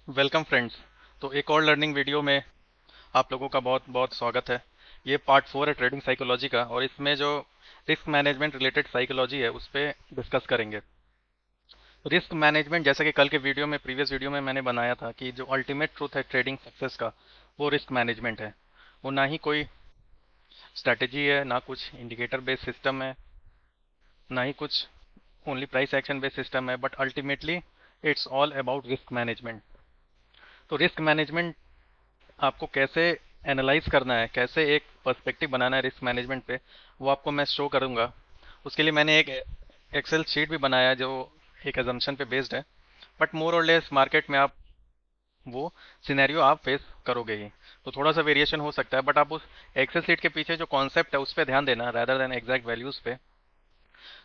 Welcome friends. तो एक और लर्निंग वीडियो में आप लोगों का बहुत बहुत स्वागत है। ये पार्ट 4 है ट्रेडिंग साइकोलॉजी का, और इसमें जो रिस्क मैनेजमेंट रिलेटेड साइकोलॉजी है उस पर डिस्कस करेंगे। रिस्क मैनेजमेंट, जैसा कि कल के वीडियो में, प्रीवियस वीडियो में मैंने बनाया था कि जो अल्टीमेट ट्रूथ है ट्रेडिंग सक्सेस का, वो रिस्क मैनेजमेंट है। वो ना ही कोई स्ट्रैटेजी है, ना कुछ इंडिकेटर बेस्ड सिस्टम है, ना ही कुछ only price action based system है, but ultimately it's all about risk management. तो रिस्क मैनेजमेंट आपको कैसे एनालाइज करना है, कैसे एक पर्सपेक्टिव बनाना है रिस्क मैनेजमेंट पे, वो आपको मैं शो करूंगा। उसके लिए मैंने एक एक्सेल शीट भी बनाया है जो एक एजम्पशन पे बेस्ड है, बट मोर और लेस मार्केट में आप वो सिनेरियो आप फेस करोगे ही। तो थोड़ा सा वेरिएशन हो सकता है, बट आप उस एक्सेल शीट के पीछे जो कॉन्सेप्ट है उस पर ध्यान देना rather देन एग्जैक्ट वैल्यूज पे।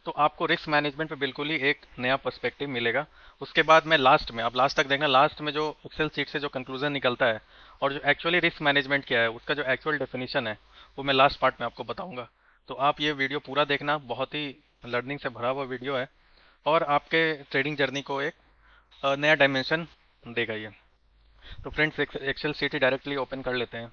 तो आपको रिस्क मैनेजमेंट पे बिल्कुल ही एक नया पर्सपेक्टिव मिलेगा। उसके बाद मैं लास्ट में, आप लास्ट तक देखना, लास्ट में जो एक्सेल सीट से जो कंक्लूजन निकलता है और जो एक्चुअली रिस्क मैनेजमेंट क्या है उसका जो एक्चुअल डेफिनेशन है वो मैं लास्ट पार्ट में आपको बताऊंगा। तो आप ये वीडियो पूरा देखना, बहुत ही लर्निंग से भरा हुआ वीडियो है और आपके ट्रेडिंग जर्नी को एक नया डायमेंशन देगा ये। तो फ्रेंड्स, एक्सेल सीट ही डायरेक्टली ओपन कर लेते हैं।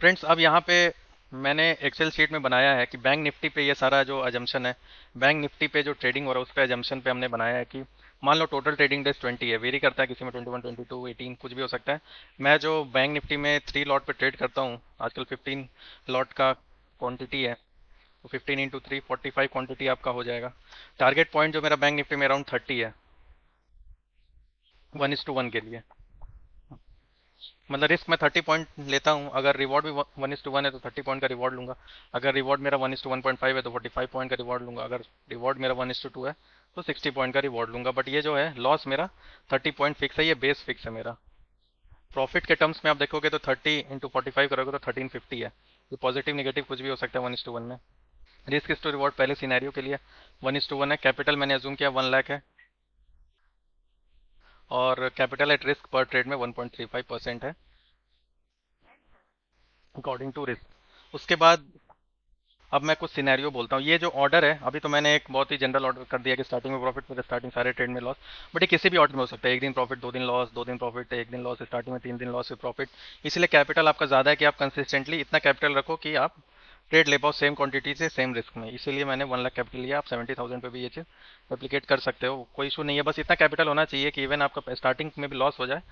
फ्रेंड्स, अब यहाँ पे मैंने एक्सेल शीट में बनाया है कि बैंक निफ्टी पे ये सारा जो अजम्पशन है, बैंक निफ्टी पे जो ट्रेडिंग हो रहा है उस पे अजम्पशन पे हमने बनाया है कि मान लो टोटल ट्रेडिंग डेज 20 है, वेरी करता है, किसी में 21, 22, 18 कुछ भी हो सकता है। मैं जो बैंक निफ्टी में 3 लॉट पे ट्रेड करता हूँ, आजकल 15 लॉट का क्वांटिटी है, तो 15 × 3 45 क्वांटिटी आपका हो जाएगा। टारगेट पॉइंट जो मेरा बैंक निफ्टी में अराउंड 30 है, 1:1 के लिए। मतलब रिस्क मैं 30 पॉइंट लेता हूँ, अगर रिवॉर्ड भी 1:1 है तो 30 पॉइंट का रिवॉर्ड लूंगा। अगर रिवॉर्ड मेरा 1:1.5 है तो 45 पॉइंट का रिवॉर्ड लूंगा। अगर रिवॉर्ड मेरा 1:2 है तो 60 पॉइंट का रिवॉर्ड लूंगा। बट ये जो है लॉस मेरा 30 पॉइंट फिक्स है, ये बेस फिक्स है मेरा। प्रॉफिट के टर्म्स में आप देखोगे तो 30 × 45 करोगे तो 1350 है। ये पॉजिटिव निगेटिव कुछ भी हो सकता है 1:1 में। रिस्क टू रिवॉर्ड पहले सिनेरियो के लिए 1:1 है। कैपिटल मैंने अजूम किया 1 लाख है, और कैपिटल एट रिस्क पर ट्रेड में 1.35% है अकॉर्डिंग टू रिस्क। उसके बाद अब मैं कुछ सिनेरियो बोलता हूँ। ये जो ऑर्डर है, अभी तो मैंने एक बहुत ही जनरल ऑर्डर कर दिया कि स्टार्टिंग में प्रॉफिट, फिर स्टार्टिंग सारे ट्रेड में लॉस। बट ये किसी भी ऑर्डर में हो सकता है, एक दिन प्रॉफिट, 2 दिन लॉस, 2 दिन प्रॉफिट, एक दिन लॉस, स्टार्टिंग में 3 दिन लॉस फिर प्रॉफिट। इसलिए कैपिटल आपका ज़्यादा है कि आप कंसिस्टेंटली इतना कैपिटल रखो कि आप ट्रेड ले पाओ सेम क्वांटिटी से सेम रिस्क में। इसीलिए मैंने 1 लाख कैपिटल लिया। आप 70,000 पे भी ये चीज़ एप्लीकेट कर सकते हो, कोई इशू नहीं है। बस इतना कैपिटल होना चाहिए कि इवन आपका स्टार्टिंग में भी लॉस हो जाए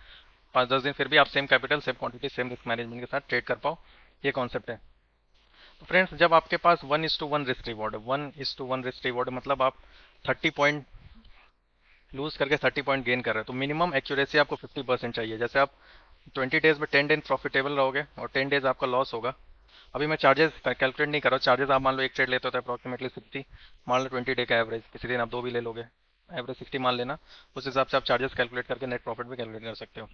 5-10 दिन, फिर भी आप same capital same quantity same risk management के साथ ट्रेड कर पाओ। ये कॉन्सेप्ट है। तो फ्रेंड्स, जब आपके पास 1:1 रिस्क रिवॉर्ड है, 1:1 रिस्क रिवॉर्ड मतलब आप 30 पॉइंट लूज करके 30 पॉइंट गेन कर रहे हैं, तो मिनिमम एक्यूरेसी आपको 50% चाहिए। जैसे आप 20 डेज में 10 दिन प्रॉफिटेबल रहोगे और 10 डेज आपका लॉस होगा। अभी मैं चार्जेस कैलकुलेट नहीं कर रहा हूँ। चार्जेस आप मान लो एक ट्रेड लेते हो तो अप्रॉक्सीमेटली 60, मान लो 20 डे का एवरेज, किसी दिन आप 2 भी ले लोगे, एवरेज 60 मान लेना। उस हिसाब से आप चार्जेस कैलकुलेट करके नेट प्रॉफिट भी कैलकुलेट कर सकते हो।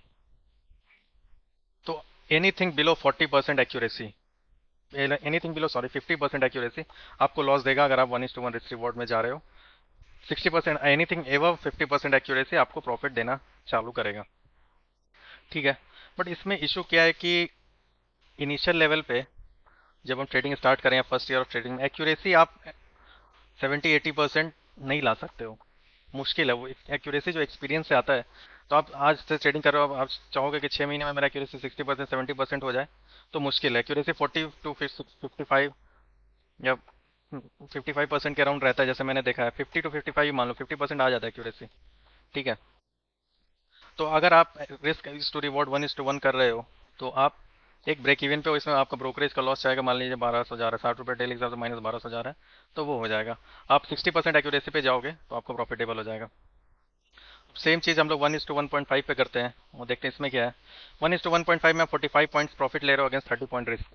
तो anything below 40% accuracy, anything below, sorry, 50% accuracy आपको लॉस देगा अगर आप 1:1 रिस्क रिवॉर्ड में जा रहे हो। 60%, एनीथिंग एवं 50% एक्यूरेसी आपको प्रॉफिट देना चालू करेगा। ठीक है। बट इसमें इशू क्या है कि इनिशियल लेवल पे जब हम ट्रेडिंग स्टार्ट करें, फर्स्ट ईयर ऑफ ट्रेडिंग में, एक्यूरेसी आप 70-80% नहीं ला सकते हो। मुश्किल है वो एक्यूरेसी जो एक्सपीरियंस से आता है। तो आप आज से ट्रेडिंग कर रहे हो, आप चाहोगे कि 6 महीने में मेरा एक्यूरेसी 60%, 70% हो जाए, तो मुश्किल है। एक्यूरेसी 40 to 55 या 55% के अराउंड रहता है, जैसे मैंने देखा है। 50 to 55 मान लो, 50% आ जाता है एक्यूरेसी। ठीक है। तो अगर आप रिस्क इज टू रिवॉर्ड 1:1 कर रहे हो, तो आप एक ब्रेक इवन पे हो। इसमें आपका ब्रोकरेज का लॉस जाएगा, मान लीजिए 1200 जा रहा है, 60 रुपये डेली हिसाब से -1200 जा रहा है, तो वो हो जाएगा। आप 60% एक्यूरेसी पे जाओगे तो आपका प्रॉफिटेबल हो जाएगा। सेम चीज़ हम लोग 1:1.5 पे करते हैं, वो देखते हैं इसमें क्या है। 1:1.5 में 45 पॉइंट्स प्रॉफिट ले रहे हो अगेंस्ट 30 पॉइंट रिस्क।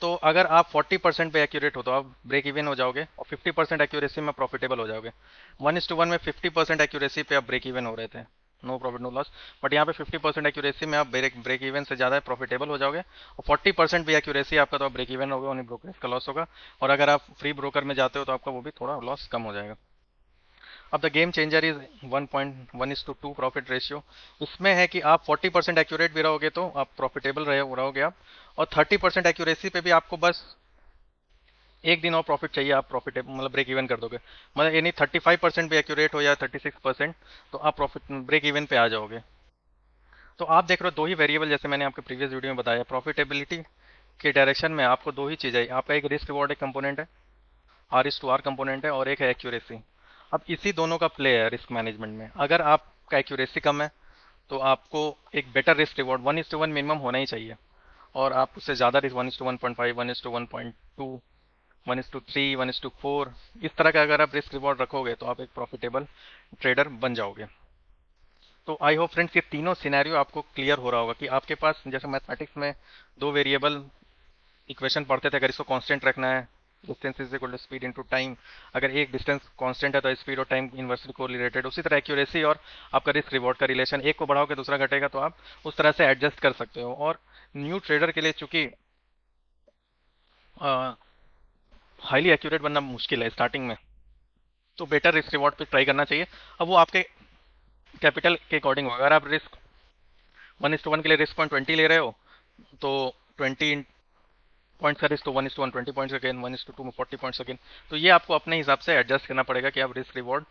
तो अगर आप 40% पे एक्यूरेट हो तो आप ब्रेक इवन हो जाओगे, और 50% एक्यूरेसी में प्रॉफिटेबल हो जाओगे। 1:1 में 50% एक्यूरेसी पे आप ब्रेक इवन हो रहे थे, no profit no loss. But यहाँ पे 50% एक्यूरेसी में आप ब्रेक इवन से ज़्यादा प्रॉफिटेबल हो जाओगे, और 40% भी एक्यूरेसी आपका तो आप ब्रेक इवन होगा, उन्हीं ब्रोकरेज का लॉस होगा। और अगर आप फ्री ब्रोकर में जाते हो तो आपका वो भी थोड़ा लॉस कम हो जाएगा। अब the game changer is 1.1:2 profit ratio. इसमें है कि आप 40% एक्यूरेट भी रहोगे तो आप प्रॉफिटेबल रहोगे आप, और 30% एक्यूरेसी पे भी आपको बस एक दिन और प्रॉफिट चाहिए, आप प्रॉफिट मतलब ब्रेक इवन कर दोगे। मतलब यानी 35% भी एक्यूरेट हो या 36%, तो आप प्रॉफिट ब्रेक इवन पे आ जाओगे। तो आप देख रहे हो दो ही वेरिएबल, जैसे मैंने आपके प्रीवियस वीडियो में बताया, प्रॉफिटेबिलिटी के डायरेक्शन में आपको दो ही चीज़ है, आपका एक रिस्क रिवॉर्ड एक कंपोनेंट है, आर इस टू आर कंपोनेंट है, और एक है एक्यूरेसी। अब इसी दोनों का प्ले है रिस्क मैनेजमेंट में। अगर आपका एक्यूरेसी कम है तो आपको एक बेटर रिस्क रिवॉर्ड 1:1 मिनिमम होना ही चाहिए, और आप उससे ज़्यादा रिस्क 1:1.5, 1:1.2, 1:3, 1:4, इस तरह का अगर आप रिस्क रिवॉर्ड रखोगे तो आप एक प्रॉफिटेबल ट्रेडर बन जाओगे। तो आई होप फ्रेंड्स ये तीनों सिनेरियो आपको क्लियर हो रहा होगा कि आपके पास जैसे मैथमेटिक्स में दो वेरिएबल इक्वेशन पढ़ते थे, अगर इसको कांस्टेंट रखना है, distance is equal to speed into time, अगर एक डिस्टेंस कांस्टेंट है तो स्पीड और टाइम इनवर्सली कोरिलेटेड। उसी तरह एक्यूरेसी और आपका रिस्क रिवॉर्ड का रिलेशन, एक को बढ़ाओगे दूसरा घटेगा, तो आप उस तरह से एडजस्ट कर सकते हो। और न्यू ट्रेडर के लिए चूंकि हाईली एक्यूरेट बनना मुश्किल है स्टार्टिंग में, तो बेटर रिस्क रिवॉर्ड पे ट्राई करना चाहिए। अब वो आपके कैपिटल के अकॉर्डिंग होगा। अगर आप रिस्क 1:1 के लिए रिस्क पॉइंट 20 ले रहे हो, तो 20 पॉइंट्स का रिस्क, तो 1:1 20 पॉइंट्स अगेन, 1:2 में 40 पॉइंट्स अगेन। तो ये आपको अपने हिसाब से एडजस्ट करना पड़ेगा कि आप रिस्क रिवॉर्ड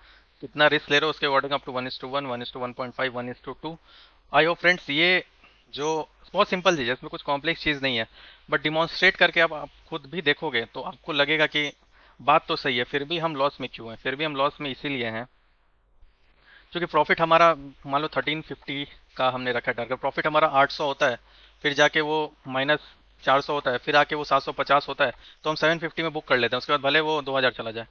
कितना रिस्क ले रहे हो, उसके according up to 1:1, 1:1.5, 1:2। I hope friends ये जो बहुत सिंपल चीज़ है, इसमें कुछ कॉम्प्लेक्स चीज़ नहीं है, बट डिमॉन्स्ट्रेट करके आप खुद भी देखोगे तो आपको लगेगा कि बात तो सही है, फिर भी हम लॉस में क्यों हैं। फिर भी हम लॉस में इसीलिए हैं क्योंकि प्रॉफिट हमारा मान लो 1350 का हमने रखा है टारगेट, प्रॉफिट हमारा 800 होता है, फिर जाके वो -400 होता है, फिर आके वो 750 होता है, तो हम 750 में बुक कर लेते हैं, उसके बाद भले वो 2000 चला जाए।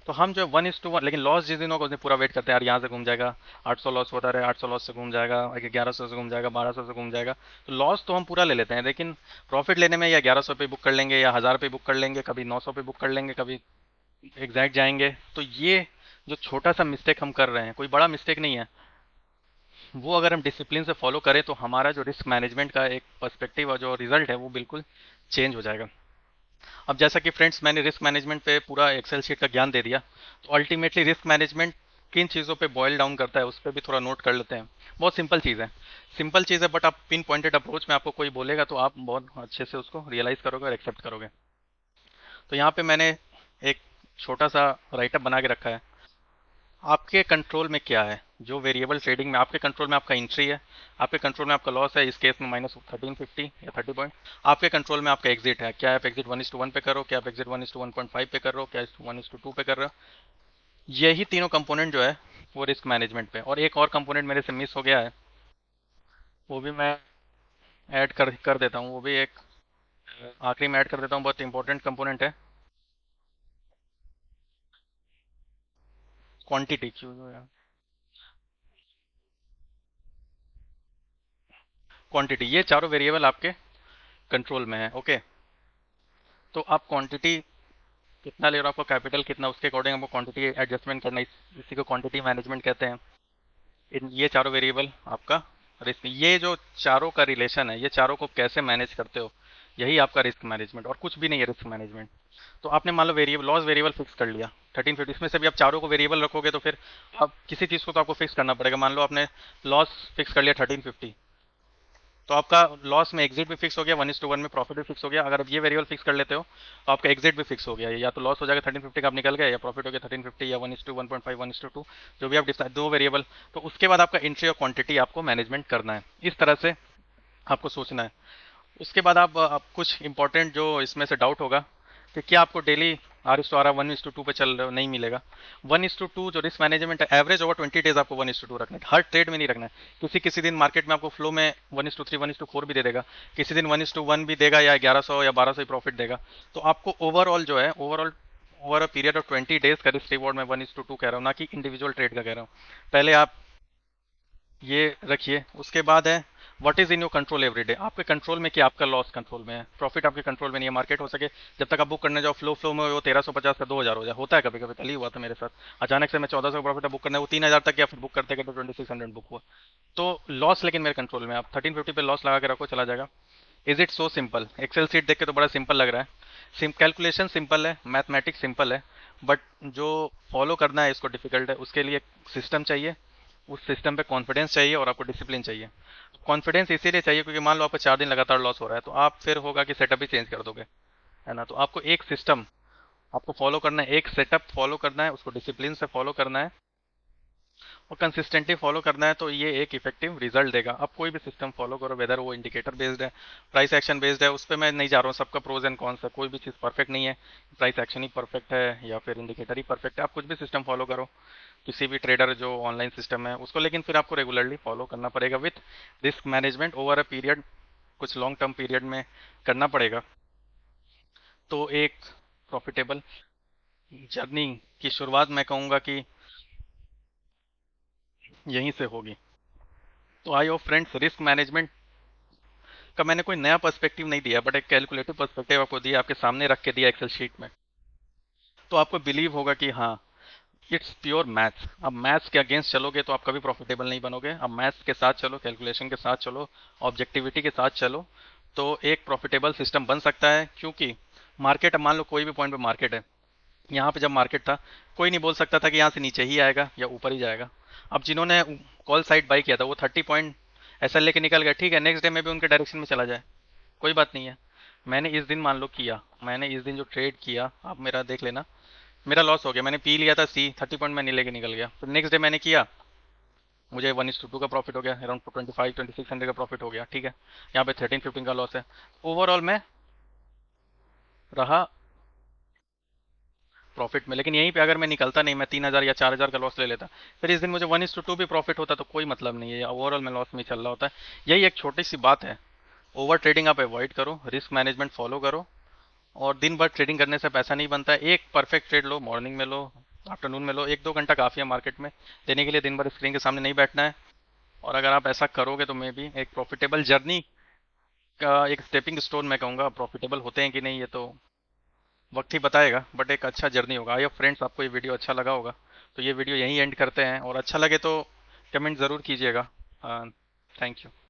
तो हम जो 1:1, लेकिन लॉस जिस दिन होगा उस दिन पूरा वेट करते हैं, यार यहाँ से घूम जाएगा, 800 लॉस होता रहे, 800 लॉस से घूम जाएगा, 1100 से घूम जाएगा, 1200 से घूम जाएगा। तो लॉस तो हम पूरा ले लेते हैं, लेकिन प्रॉफिट लेने में या 1100 पे बुक कर लेंगे, या 1000 पे बुक कर लेंगे, कभी 900 पे बुक कर लेंगे, कभी एग्जैक्ट जाएंगे। तो ये जो छोटा सा मिस्टेक हम कर रहे हैं, कोई बड़ा मिस्टेक नहीं है, वो अगर हम डिसिप्लिन से फॉलो करें तो हमारा जो रिस्क मैनेजमेंट का एक पर्सपेक्टिव और जो रिजल्ट है वो बिल्कुल चेंज हो जाएगा। अब जैसा कि फ्रेंड्स मैंने रिस्क मैनेजमेंट पे पूरा एक्सेल शीट का ज्ञान दे दिया, तो अल्टीमेटली रिस्क मैनेजमेंट किन चीज़ों पे बॉयल डाउन करता है उस पर भी थोड़ा नोट कर लेते हैं। बहुत सिंपल चीज़ है, सिंपल चीज़ है, बट आप पिन पॉइंटेड अप्रोच में आपको कोई बोलेगा तो आप बहुत अच्छे से उसको रियलाइज़ करोगे और एक्सेप्ट करोगे। तो यहाँ पे मैंने एक छोटा सा राइटअप बना के रखा है। आपके कंट्रोल में क्या है, जो वेरिएबल ट्रेडिंग में आपके कंट्रोल में आपका एंट्री है, आपके कंट्रोल में आपका लॉस है, इस केस में -1350 या 30 पॉइंट। आपके कंट्रोल में आपका एग्जिट है, क्या आप एग्जिट 1:1 पे कर रहे हो, क्या आप एग्जिट 1:1.5 पे कर रहे हो, क्या 1:2 पे कर रहे हो। यही तीनों कंपोनेंट जो है वो रिस्क मैनेजमेंट पे। और एक और कंपोनेंट मेरे से मिस हो गया है, वो भी मैं ऐड कर देता हूँ, वो भी एक आखिरी में ऐड कर देता हूँ, बहुत इंपॉर्टेंट कंपोनेंट है, क्वांटिटी। क्वांटिटी, ये चारों वेरिएबल आपके कंट्रोल में है। ओके, तो आप क्वांटिटी कितना ले रहे हो, आपको कैपिटल कितना, उसके अकॉर्डिंग आपको क्वांटिटी एडजस्टमेंट करना है, इसी को क्वांटिटी मैनेजमेंट कहते हैं। इन ये चारों वेरिएबल आपका रिस्क, ये जो चारों का रिलेशन है, ये चारों को कैसे मैनेज करते हो, यही आपका रिस्क मैनेजमेंट, और कुछ भी नहीं है रिस्क मैनेजमेंट। तो आपने मान लो वेरिएबल लॉस वेरिएबल फिक्स कर लिया 1350, इसमें से भी आप चारों को वेरिएबल रखोगे तो फिर आप किसी चीज़ को तो आपको फिक्स करना पड़ेगा। मान लो आपने लॉस फिक्स कर लिया 1350, तो आपका लॉस में एग्जिट भी फिक्स हो गया, 1:1 में प्रॉफिट भी फिक्स हो गया। अगर आप ये वेरिएबल फिक्स कर लेते हो तो आपका एग्जिट भी फिक्स हो गया, या तो लॉस हो जाएगा 1350 का आप निकल गए, या प्रॉफिट हो गया 1350, या 1:1.5, 1:2, जो भी आप डिसाइड, दो वेरिएबल। तो उसके बाद आपका एंट्री और क्वांटिटी आपको मैनेजमेंट करना है, इस तरह से आपको सोचना है। उसके बाद आप कुछ इंपॉर्टेंट जो इसमें से डाउट होगा कि क्या आपको डेली आर इस टू आर 1:2 पे चल रहे हो, नहीं मिलेगा। 1:2 जो रिस्क मैनेजमेंट है, एवरेज ओवर 20 डेज आपको 1:2 रखना है, हर ट्रेड में नहीं रखना है। किसी किसी दिन मार्केट में आपको फ्लो में 1:3, 1:4 भी दे देगा, किसी दिन 1:1 भी देगा, या 1100 या 1200 प्रॉफिट देगा। तो आपको ओवरऑल जो है, overall over a period of 20 days का रिस्क रिवॉर्ड में 1:2 कह रहा हूँ, ना कि इंडिविजुअल ट्रेड का कह रहा हूँ। पहले आप ये रखिए। उसके बाद है what is in your control every day, आपके कंट्रोल में क्या, आपका लॉस कंट्रोल में है, प्रॉफिट आपके कंट्रोल में नहीं है। मार्केट हो सके जब तक आप बुक करने जाओ, फ्लो में वो 1350 का 2000 हो जाए, होता है कभी कभी, कल ही हुआ था मेरे साथ, अचानक से मैं 1400 का प्रॉफिट बुक करना है, वो 3000 तक गया, फिर बुक करते गए तो 2600 बुक हुआ। तो लॉस लेकिन मेरे कंट्रोल में, आप 1350 पे लॉस लगा के रखो, चला जाएगा। Is it so simple, Excel sheet देख के तो बड़ा सिंपल लग रहा है, कैलकुलेशन सिंपल है, मैथमेटिक्स सिंपल है, बट जो फॉलो करना है इसको डिफिकल्ट है। उसके लिए सिस्टम चाहिए, उस सिस्टम पे कॉन्फिडेंस चाहिए, और आपको डिसिप्लिन चाहिए। कॉन्फिडेंस इसीलिए चाहिए क्योंकि मान लो आपका 4 दिन लगातार लॉस हो रहा है, तो आप फिर होगा कि सेटअप ही चेंज कर दोगे, है ना। तो आपको एक सिस्टम आपको फॉलो करना है, एक सेटअप फॉलो करना है, उसको डिसिप्लिन से फॉलो करना है और कंसिस्टेंटली फॉलो करना है, तो ये एक इफेक्टिव रिजल्ट देगा। अब कोई भी सिस्टम फॉलो करो, वेदर वो इंडिकेटर बेस्ड है, प्राइस एक्शन बेस्ड है, उस पर मैं नहीं जा रहा हूँ, सबका प्रोज एंड कॉन्स है, कोई भी चीज़ परफेक्ट नहीं है, प्राइस एक्शन ही परफेक्ट है या फिर इंडिकेटर ही परफेक्ट है। आप कुछ भी सिस्टम फॉलो करो, किसी भी ट्रेडर जो ऑनलाइन सिस्टम है उसको, लेकिन फिर आपको रेगुलरली फॉलो करना पड़ेगा with risk management over a period, कुछ लॉन्ग टर्म पीरियड में करना पड़ेगा। तो एक प्रॉफिटेबल जर्नी की शुरुआत मैं कहूँगा कि यहीं से होगी। तो आई होप फ्रेंड्स, रिस्क मैनेजमेंट का मैंने कोई नया पर्सपेक्टिव नहीं दिया, बट एक कैलकुलेटिव पर्सपेक्टिव आपको दिया, आपके सामने रख के दिया एक्सेल शीट में, तो आपको बिलीव होगा कि हाँ, इट्स प्योर मैथ्स। अब मैथ्स के अगेंस्ट चलोगे तो आप कभी प्रॉफिटेबल नहीं बनोगे। अब मैथ्स के साथ चलो, कैलकुलेशन के साथ चलो, ऑब्जेक्टिविटी के साथ चलो, तो एक प्रॉफिटेबल सिस्टम बन सकता है। क्योंकि मार्केट, अब मान लो कोई भी पॉइंट पे मार्केट है, यहाँ पे जब मार्केट था, कोई नहीं बोल सकता था कि यहाँ से नीचे ही आएगा या ऊपर ही जाएगा। अब जिन्होंने कॉल साइड बाई किया था वो 30 पॉइंट ऐसा लेके निकल गया, ठीक है, नेक्स्ट डे में भी उनके डायरेक्शन में चला जाए, कोई बात नहीं है। मैंने इस दिन मान लो किया, मैंने इस दिन जो ट्रेड किया, आप मेरा देख लेना, मेरा लॉस हो गया, मैंने पी लिया था सी, 30 पॉइंट मैं नहीं लेके निकल गया, फिर नेक्स्ट डे मैंने किया, मुझे 1:2 का प्रॉफिट हो गया, अराउंड 25-2600 का प्रॉफिट हो गया, ठीक है, यहाँ पे 13-15 का लॉस है। ओवरऑल मैं रहा प्रॉफिट में, लेकिन यहीं पे अगर मैं निकलता नहीं, मैं 3,000 या 4,000 का लॉस ले लेता, फिर इस दिन मुझे 1:2 भी प्रॉफिट होता तो कोई मतलब नहीं है, ओवरऑल में लॉस में चल रहा होता है। यही एक छोटी सी बात है, ओवर ट्रेडिंग आप अवॉइड करो, रिस्क मैनेजमेंट फॉलो करो, और दिन भर ट्रेडिंग करने से पैसा नहीं बनता है। एक परफेक्ट ट्रेड लो, मॉर्निंग में लो, आफ्टरनून में लो, 1-2 घंटा काफ़ी है मार्केट में देने के लिए, दिन भर स्क्रीन के सामने नहीं बैठना है। और अगर आप ऐसा करोगे तो मे बी एक प्रॉफिटेबल जर्नी का एक स्टेपिंग स्टोन मैं कहूँगा। प्रॉफिटेबल होते हैं कि नहीं ये तो वक्त ही बताएगा, बट एक अच्छा जर्नी होगा। आई होप फ्रेंड्स आपको ये वीडियो अच्छा लगा होगा। तो ये वीडियो यहीं एंड करते हैं, और अच्छा लगे तो कमेंट ज़रूर कीजिएगा। Thank you.